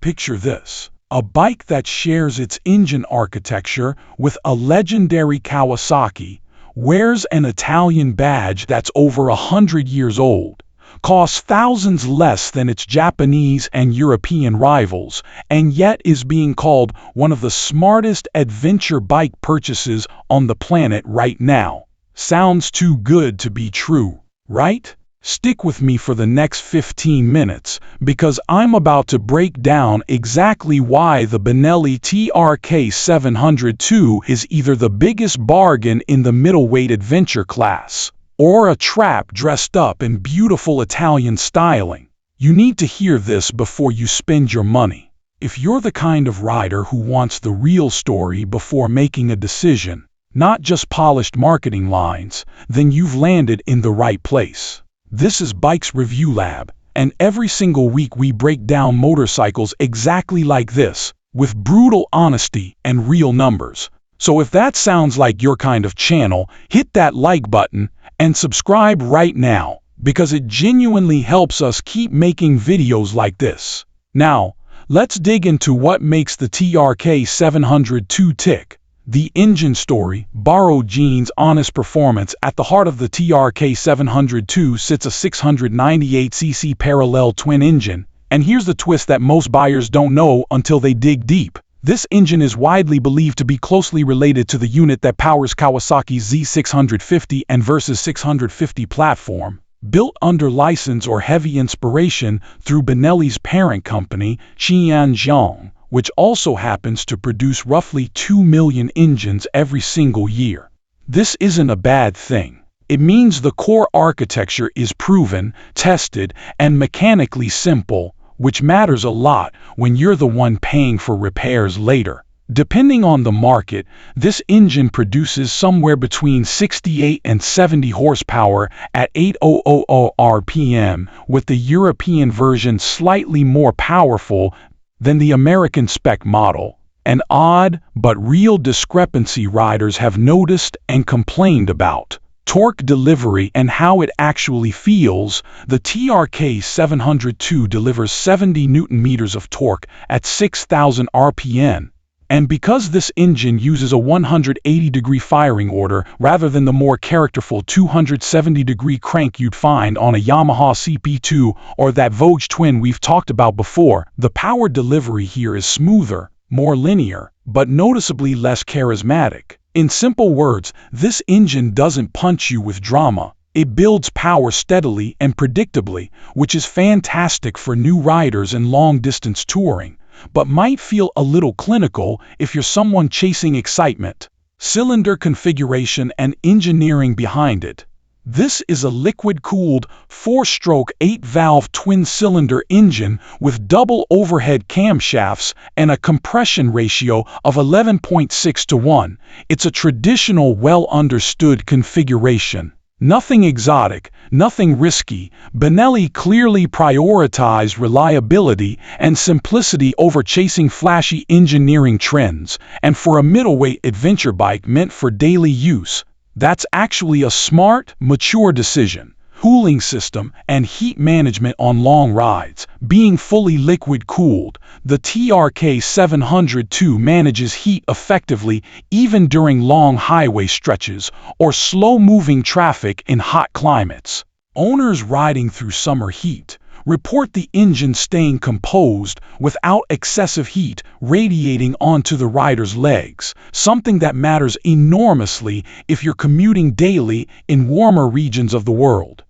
Picture this: a bike that shares its engine architecture with a legendary Kawasaki, wears an Italian badge that's over 100 years old, costs thousands less than its Japanese and European rivals, and yet is being called one of the smartest adventure bike purchases on the planet right now. Sounds too good to be true, right? Stick with me for the next 15 minutes, because I'm about to break down exactly why the Benelli TRK 702 is either the biggest bargain in the middleweight adventure class, or a trap dressed up in beautiful Italian styling. You need to hear this before you spend your money. If you're the kind of rider who wants the real story before making a decision, not just polished marketing lines, then you've landed in the right place. This is Bikes Review Lab, and every single week we break down motorcycles exactly like this, with brutal honesty and real numbers. So if that sounds like your kind of channel, hit that like button and subscribe right now, because it genuinely helps us keep making videos like this. Now, let's dig into what makes the TRK 702 tick. The engine story, borrowed genes, honest performance. At the heart of the TRK 702 sits a 698cc parallel twin engine, and here's the twist that most buyers don't know until they dig deep. This engine is widely believed to be closely related to the unit that powers Kawasaki's Z650 and Versys 650 platform, built under license or heavy inspiration through Benelli's parent company, Xianzhong, which also happens to produce roughly 2 million engines every single year. This isn't a bad thing. It means the core architecture is proven, tested, and mechanically simple, which matters a lot when you're the one paying for repairs later. Depending on the market, this engine produces somewhere between 68 and 70 horsepower at 8,000 RPM, with the European version slightly more powerful than the American spec model. An odd but real discrepancy riders have noticed and complained about: torque delivery and how it actually feels. The TRK 702 delivers 70 Nm of torque at 6,000 RPM, and because this engine uses a 180-degree firing order rather than the more characterful 270-degree crank you'd find on a Yamaha CP2 or that Vogue twin we've talked about before, the power delivery here is smoother, more linear, but noticeably less charismatic. In simple words, this engine doesn't punch you with drama. It builds power steadily and predictably, which is fantastic for new riders and long-distance touring, but might feel a little clinical if you're someone chasing excitement. Cylinder configuration and engineering behind it. This is a liquid-cooled, 4-stroke, 8-valve twin-cylinder engine with double overhead camshafts and a compression ratio of 11.6 to 1. It's a traditional, well-understood configuration. Nothing exotic, nothing risky. Benelli clearly prioritized reliability and simplicity over chasing flashy engineering trends, and for a middleweight adventure bike meant for daily use, that's actually a smart, mature decision. Cooling system and heat management on long rides. Being fully liquid-cooled, the TRK 702 manages heat effectively even during long highway stretches or slow-moving traffic in hot climates. Owners riding through summer heat report the engine staying composed without excessive heat radiating onto the rider's legs, something that matters enormously if you're commuting daily in warmer regions of the world.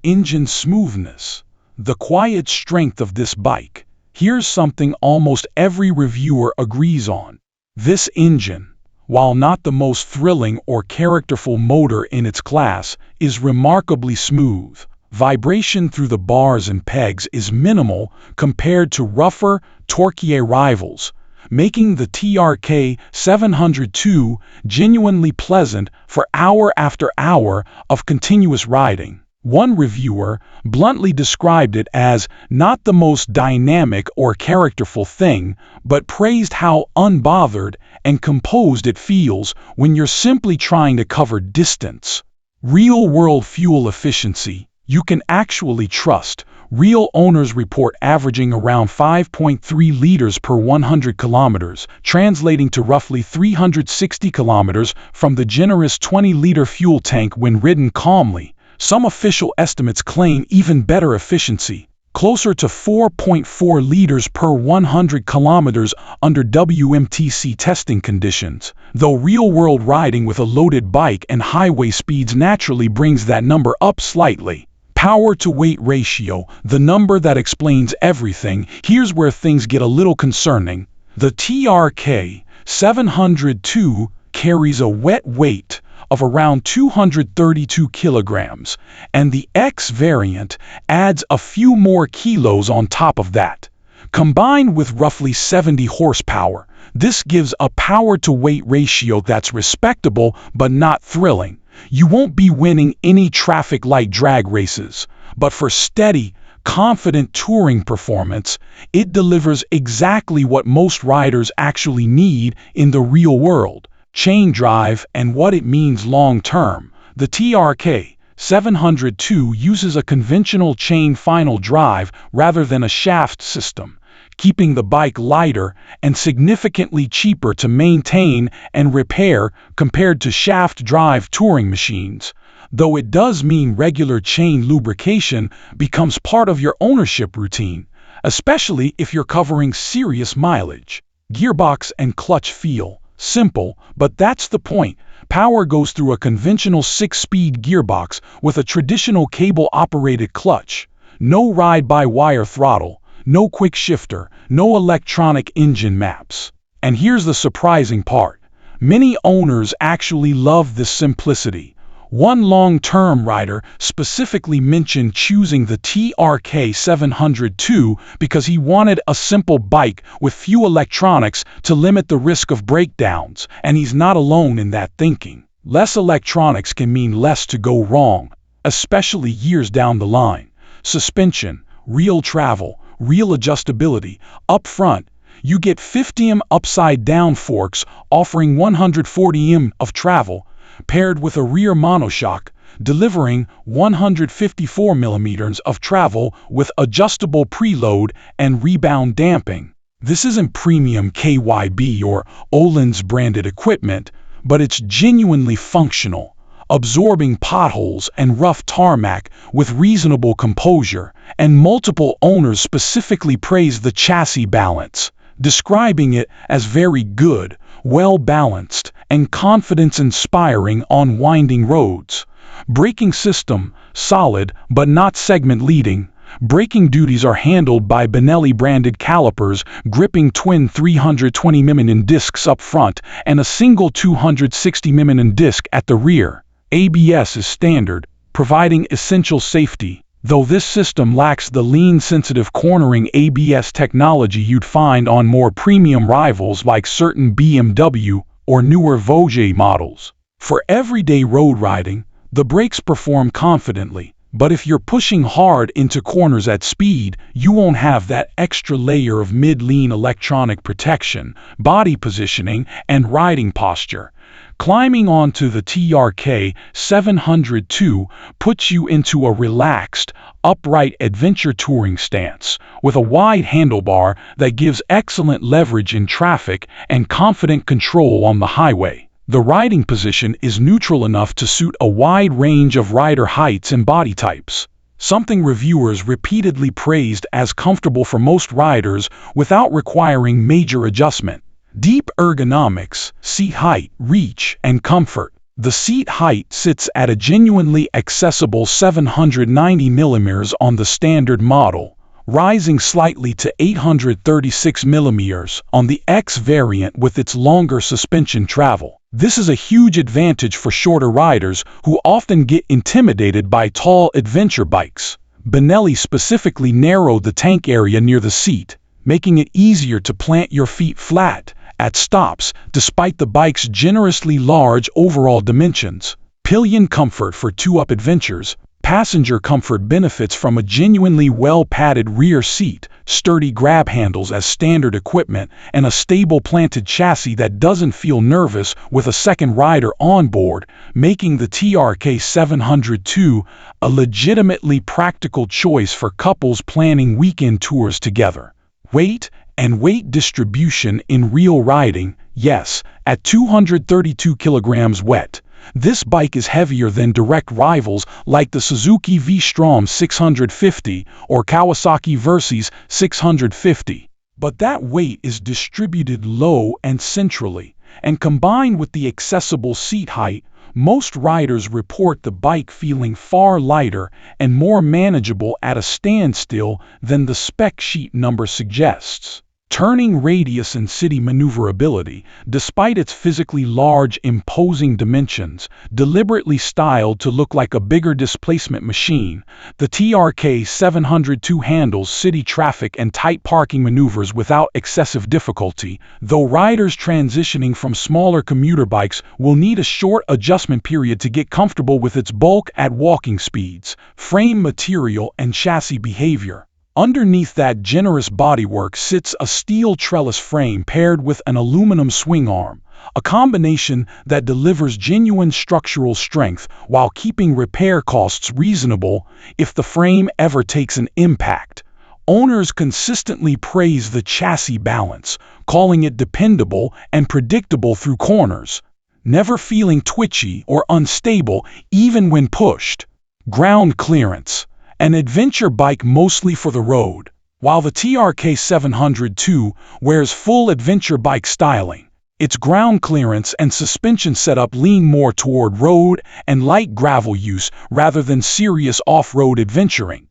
Engine smoothness. The quiet strength of this bike. Here's something almost every reviewer agrees on. This engine, while not the most thrilling or characterful motor in its class, is remarkably smooth. Vibration through the bars and pegs is minimal compared to rougher, torquier rivals, making the TRK 702 genuinely pleasant for hour after hour of continuous riding. One reviewer bluntly described it as not the most dynamic or characterful thing, but praised how unbothered and composed it feels when you're simply trying to cover distance. Real-world fuel efficiency. You can actually trust Real owners report averaging around 5.3 liters per 100 kilometers, translating to roughly 360 kilometers from the generous 20-liter fuel tank when ridden calmly. Some official estimates claim even better efficiency, closer to 4.4 liters per 100 kilometers under WMTC testing conditions, though real-world riding with a loaded bike and highway speeds naturally brings that number up slightly. Power-to-weight ratio, the number that explains everything. Here's where things get a little concerning. The TRK 702 carries a wet weight of around 232 kilograms, and the X variant adds a few more kilos on top of that. Combined with roughly 70 horsepower, this gives a power-to-weight ratio that's respectable but not thrilling. You won't be winning any traffic light drag races, but for steady, confident touring performance, it delivers exactly what most riders actually need in the real world: chain drive and what it means long-term. The TRK 702 uses a conventional chain final drive rather than a shaft system, keeping the bike lighter and significantly cheaper to maintain and repair compared to shaft drive touring machines, though it does mean regular chain lubrication becomes part of your ownership routine, especially if you're covering serious mileage. Gearbox and clutch feel simple, but that's the point. Power goes through a conventional 6-speed gearbox with a traditional cable-operated clutch. No ride-by-wire throttle, no quick shifter, no electronic engine maps. And here's the surprising part. Many owners actually love this simplicity. One long-term rider specifically mentioned choosing the TRK 702 because he wanted a simple bike with few electronics to limit the risk of breakdowns, and he's not alone in that thinking. Less electronics can mean less to go wrong, especially years down the line. Suspension, real travel, real adjustability. Up front, you get 50mm upside-down forks offering 140mm of travel, paired with a rear monoshock, delivering 154mm of travel with adjustable preload and rebound damping. This isn't premium KYB or Öhlins branded equipment, but it's genuinely functional, absorbing potholes and rough tarmac with reasonable composure, and multiple owners specifically praise the chassis balance, describing it as very good, well-balanced, and confidence-inspiring on winding roads. Braking system, solid but not segment-leading. Braking duties are handled by Benelli branded calipers, gripping twin 320mm discs up front and a single 260mm disc at the rear. ABS is standard, providing essential safety, though this system lacks the lean-sensitive cornering ABS technology you'd find on more premium rivals like certain BMW or newer Vogue models. For everyday road riding, the brakes perform confidently, but if you're pushing hard into corners at speed, you won't have that extra layer of mid-lean electronic protection, body positioning, and riding posture. Climbing onto the TRK 702 puts you into a relaxed, upright adventure touring stance, with a wide handlebar that gives excellent leverage in traffic and confident control on the highway. The riding position is neutral enough to suit a wide range of rider heights and body types, something reviewers repeatedly praised as comfortable for most riders without requiring major adjustment. Deep ergonomics, seat height, reach, and comfort. The seat height sits at a genuinely accessible 790mm on the standard model, rising slightly to 836mm on the X variant with its longer suspension travel. This is a huge advantage for shorter riders who often get intimidated by tall adventure bikes. Benelli specifically narrowed the tank area near the seat, making it easier to plant your feet flat at stops despite the bike's generously large overall dimensions. Pillion comfort for two-up adventures. Passenger comfort benefits from a genuinely well-padded rear seat, sturdy grab handles as standard equipment, and a stable planted chassis that doesn't feel nervous with a second rider on board, making the TRK 702 a legitimately practical choice for couples planning weekend tours together. Weight and weight distribution in real riding. Yes, at 232 kilograms wet, this bike is heavier than direct rivals like the Suzuki V-Strom 650 or Kawasaki Versys 650. But that weight is distributed low and centrally, and combined with the accessible seat height, most riders report the bike feeling far lighter and more manageable at a standstill than the spec sheet number suggests. Turning radius and city maneuverability, despite its physically large, imposing dimensions, deliberately styled to look like a bigger displacement machine, the TRK 702 handles city traffic and tight parking maneuvers without excessive difficulty, though riders transitioning from smaller commuter bikes will need a short adjustment period to get comfortable with its bulk at walking speeds, frame material, and chassis behavior. Underneath that generous bodywork sits a steel trellis frame paired with an aluminum swing arm, a combination that delivers genuine structural strength while keeping repair costs reasonable if the frame ever takes an impact. Owners consistently praise the chassis balance, calling it dependable and predictable through corners, never feeling twitchy or unstable even when pushed. Ground clearance. An adventure bike mostly for the road, while the TRK 702 wears full adventure bike styling. Its ground clearance and suspension setup lean more toward road and light gravel use rather than serious off-road adventuring.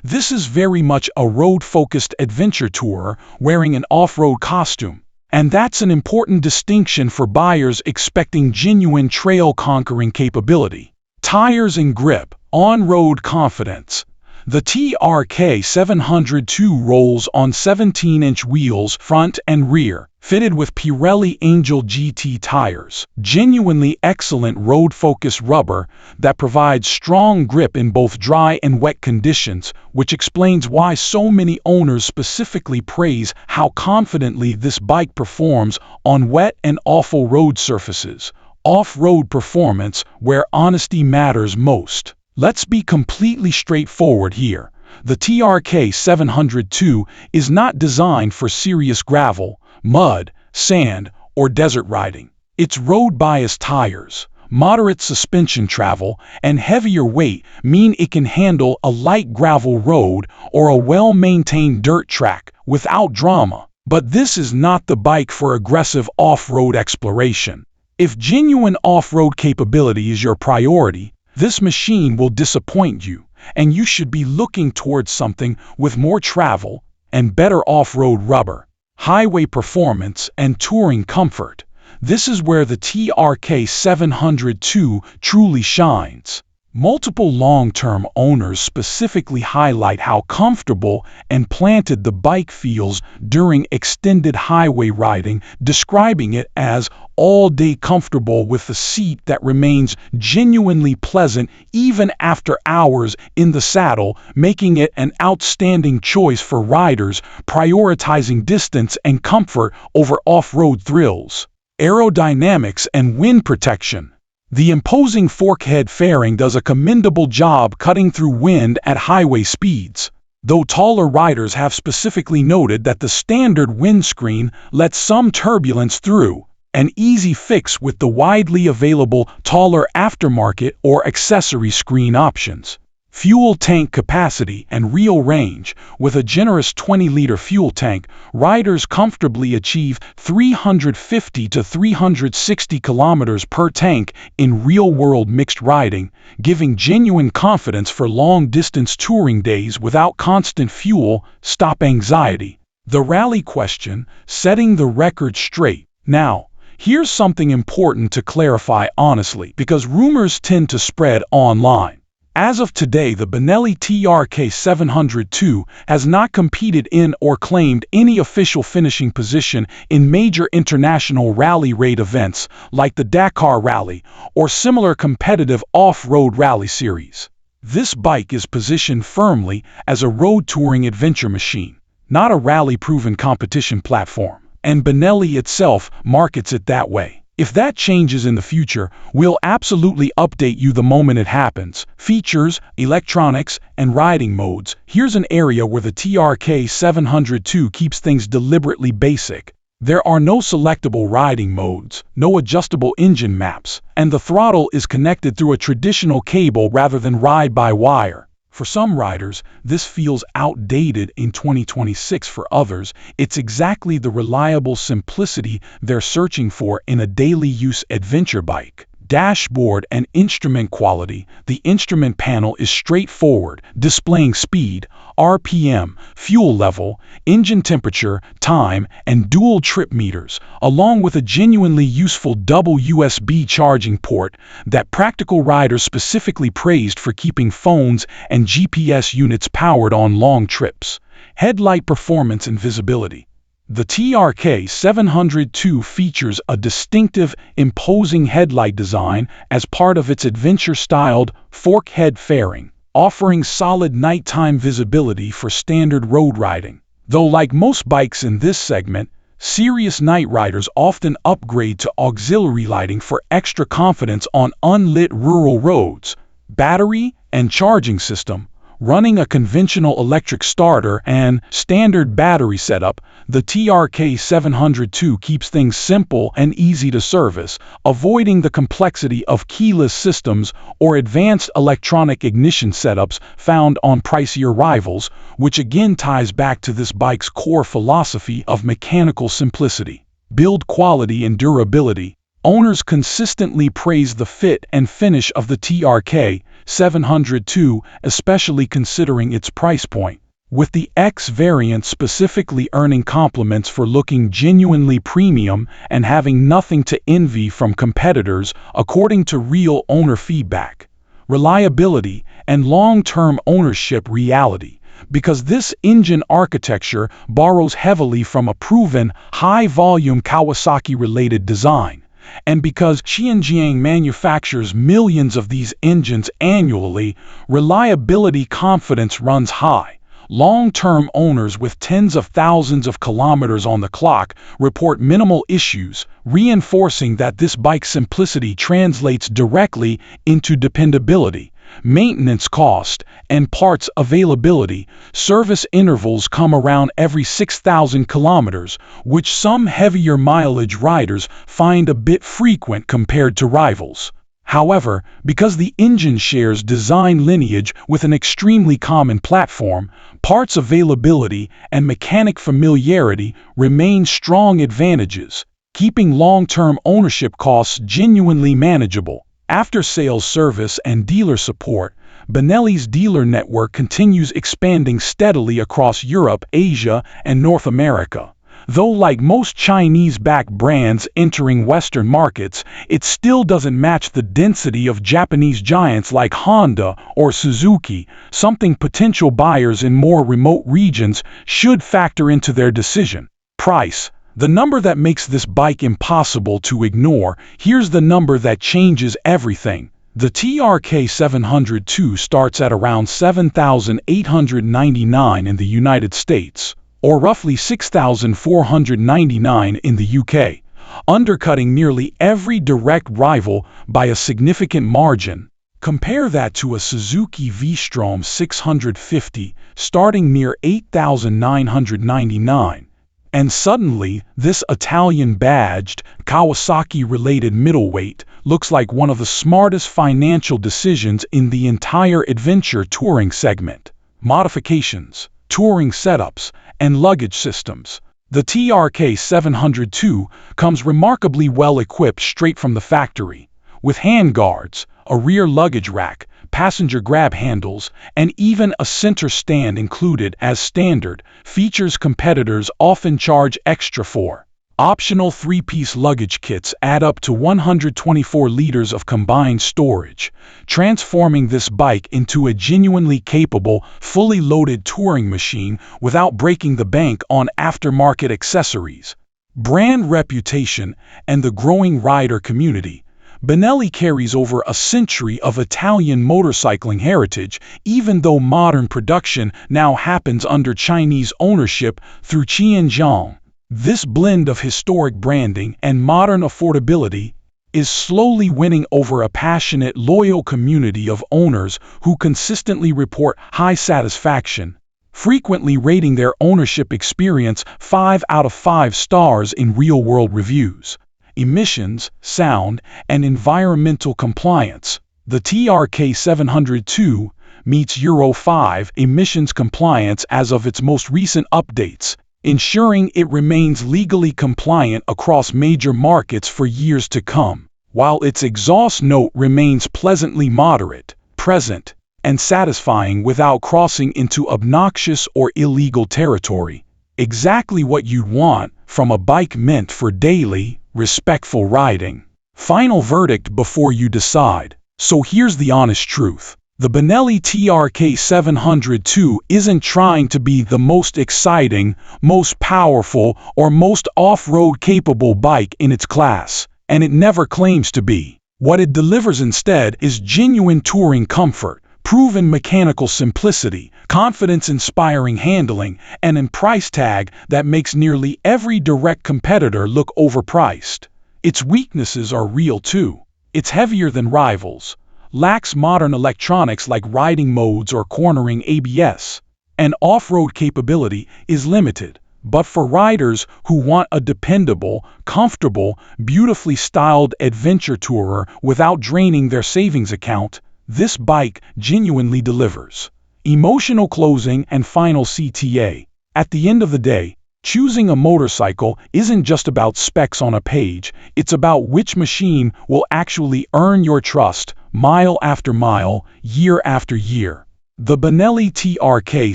This is very much a road-focused adventure tourer wearing an off-road costume, and that's an important distinction for buyers expecting genuine trail-conquering capability. Tires and grip. On-road confidence. The TRK 702 rolls on 17-inch wheels front and rear, fitted with Pirelli Angel GT tires, genuinely excellent road-focused rubber that provides strong grip in both dry and wet conditions, which explains why so many owners specifically praise how confidently this bike performs on wet and awful road surfaces. Off-road performance, where honesty matters most. Let's be completely straightforward here. The TRK 702 is not designed for serious gravel, mud, sand, or desert riding. Its road-biased tires, moderate suspension travel, and heavier weight mean it can handle a light gravel road or a well-maintained dirt track without drama. But this is not the bike for aggressive off-road exploration. If genuine off-road capability is your priority, this machine will disappoint you, and you should be looking towards something with more travel and better off-road rubber, highway performance, and touring comfort. This is where the TRK 702 truly shines. Multiple long-term owners specifically highlight how comfortable and planted the bike feels during extended highway riding, describing it as all-day comfortable with a seat that remains genuinely pleasant even after hours in the saddle, making it an outstanding choice for riders prioritizing distance and comfort over off-road thrills. Aerodynamics and wind protection. The imposing forkhead fairing does a commendable job cutting through wind at highway speeds, though taller riders have specifically noted that the standard windscreen lets some turbulence through, an easy fix with the widely available taller aftermarket or accessory screen options. Fuel tank capacity and real range. With a generous 20-liter fuel tank, riders comfortably achieve 350 to 360 kilometers per tank in real-world mixed riding, giving genuine confidence for long-distance touring days without constant fuel stop anxiety. The rally question, setting the record straight. Now, here's something important to clarify honestly, because rumors tend to spread online. As of today, the Benelli TRK 702 has not competed in or claimed any official finishing position in major international rally raid events like the Dakar Rally or similar competitive off-road rally series. This bike is positioned firmly as a road touring adventure machine, not a rally-proven competition platform. And Benelli itself markets it that way. If that changes in the future, we'll absolutely update you the moment it happens. Features, electronics, and riding modes. Here's an area where the TRK 702 keeps things deliberately basic. There are no selectable riding modes, no adjustable engine maps, and the throttle is connected through a traditional cable rather than ride-by-wire. For some riders, this feels outdated in 2026. For others, it's exactly the reliable simplicity they're searching for in a daily use adventure bike. Dashboard and instrument quality. The instrument panel is straightforward, displaying speed, RPM, fuel level, engine temperature, time, and dual trip meters, along with a genuinely useful double USB charging port that practical riders specifically praised for keeping phones and GPS units powered on long trips. Headlight performance and visibility. The TRK 702 features a distinctive, imposing headlight design as part of its adventure-styled fork head fairing, offering solid nighttime visibility for standard road riding. Though like most bikes in this segment, serious night riders often upgrade to auxiliary lighting for extra confidence on unlit rural roads. Battery and charging system. Running a conventional electric starter and standard battery setup, the TRK 702 keeps things simple and easy to service, avoiding the complexity of keyless systems or advanced electronic ignition setups found on pricier rivals, which again ties back to this bike's core philosophy of mechanical simplicity. Build quality and durability. Owners consistently praise the fit and finish of the TRK 702, especially considering its price point, with the X variant specifically earning compliments for looking genuinely premium and having nothing to envy from competitors, according to real owner feedback. Reliability and long-term ownership reality. Because this engine architecture borrows heavily from a proven, high-volume Kawasaki-related design, and because Xinjiang manufactures millions of these engines annually, reliability confidence runs high. Long-term owners with tens of thousands of kilometers on the clock report minimal issues, reinforcing that this bike's simplicity translates directly into dependability. Maintenance cost and parts availability. Service intervals come around every 6,000 kilometers, which some heavier mileage riders find a bit frequent compared to rivals. However, because the engine shares design lineage with an extremely common platform, parts availability and mechanic familiarity remain strong advantages, keeping long-term ownership costs genuinely manageable. After-sales service and dealer support. Benelli's dealer network continues expanding steadily across Europe, Asia, and North America. Though like most Chinese-backed brands entering Western markets, it still doesn't match the density of Japanese giants like Honda or Suzuki, something potential buyers in more remote regions should factor into their decision. Price. The number that makes this bike impossible to ignore. Here's the number that changes everything. The TRK 702 starts at around $7,899 in the United States, or roughly $6,499 in the UK, undercutting nearly every direct rival by a significant margin. Compare that to a Suzuki V-Strom 650, starting near $8,999. And suddenly, this Italian-badged, Kawasaki-related middleweight looks like one of the smartest financial decisions in the entire adventure touring segment. Modifications, touring setups, and luggage systems. The TRK 702 comes remarkably well equipped straight from the factory, with handguards, a rear luggage rack, passenger grab handles, and even a center stand included as standard, features competitors often charge extra for. Optional 3-piece luggage kits add up to 124 liters of combined storage, transforming this bike into a genuinely capable, fully loaded touring machine without breaking the bank on aftermarket accessories. Brand reputation and the growing rider community. Benelli carries over a century of Italian motorcycling heritage, even though modern production now happens under Chinese ownership through Qianzhong. This blend of historic branding and modern affordability is slowly winning over a passionate, loyal community of owners who consistently report high satisfaction, frequently rating their ownership experience 5 out of 5 stars in real-world reviews. Emissions, sound, and environmental compliance. The TRK 702 meets Euro 5 emissions compliance as of its most recent updates, ensuring it remains legally compliant across major markets for years to come, while its exhaust note remains pleasantly moderate, present, and satisfying without crossing into obnoxious or illegal territory. Exactly what you'd want from a bike meant for daily, respectful riding. Final verdict before you decide. So here's the honest truth. The Benelli TRK 702 isn't trying to be the most exciting, most powerful, or most off-road capable bike in its class, and it never claims to be. What it delivers instead is genuine touring comfort, proven mechanical simplicity, confidence-inspiring handling, and a price tag that makes nearly every direct competitor look overpriced. Its weaknesses are real too. It's heavier than rivals, lacks modern electronics like riding modes or cornering ABS, and off-road capability is limited. But for riders who want a dependable, comfortable, beautifully styled adventure tourer without draining their savings account, this bike genuinely delivers. Emotional closing and final CTA. At the end of the day, choosing a motorcycle isn't just about specs on a page, it's about which machine will actually earn your trust, mile after mile, year after year. The Benelli TRK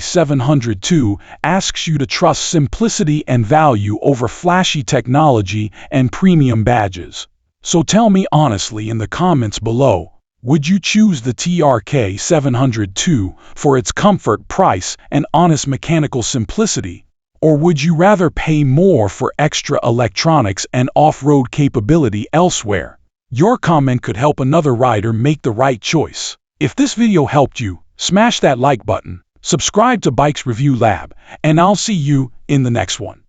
702 asks you to trust simplicity and value over flashy technology and premium badges. So tell me honestly in the comments below, would you choose the TRK 702 for its comfort, price, and honest mechanical simplicity? Or would you rather pay more for extra electronics and off-road capability elsewhere? Your comment could help another rider make the right choice. If this video helped you, smash that like button, subscribe to Bikes Review Lab, and I'll see you in the next one.